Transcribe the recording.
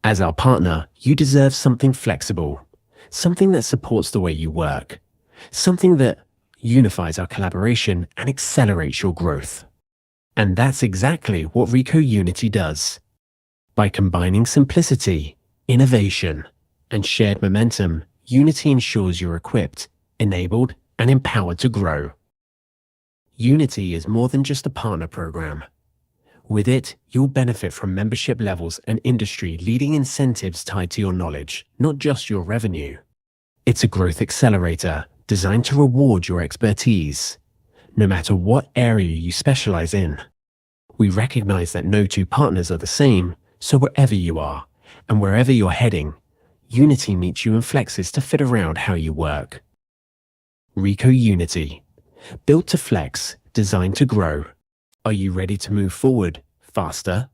As our partner, you deserve something flexible, something that supports the way you work, something that unifies our collaboration and accelerates your growth. And that's exactly what Ricoh Unity does. By combining simplicity, innovation, and shared momentum, Unity ensures you're equipped, enabled, and empowered to grow. Unity is more than just a partner program. With it, you'll benefit from membership levels and industry-leading incentives tied to your knowledge, not just your revenue. It's a growth accelerator designed to reward your expertise, no matter what area you specialize in. We recognize that no two partners are the same, so wherever you are, and wherever you're heading, Unity meets you and flexes to fit around how you work. Ricoh Unity. Built to flex, designed to grow. Are you ready to move forward faster,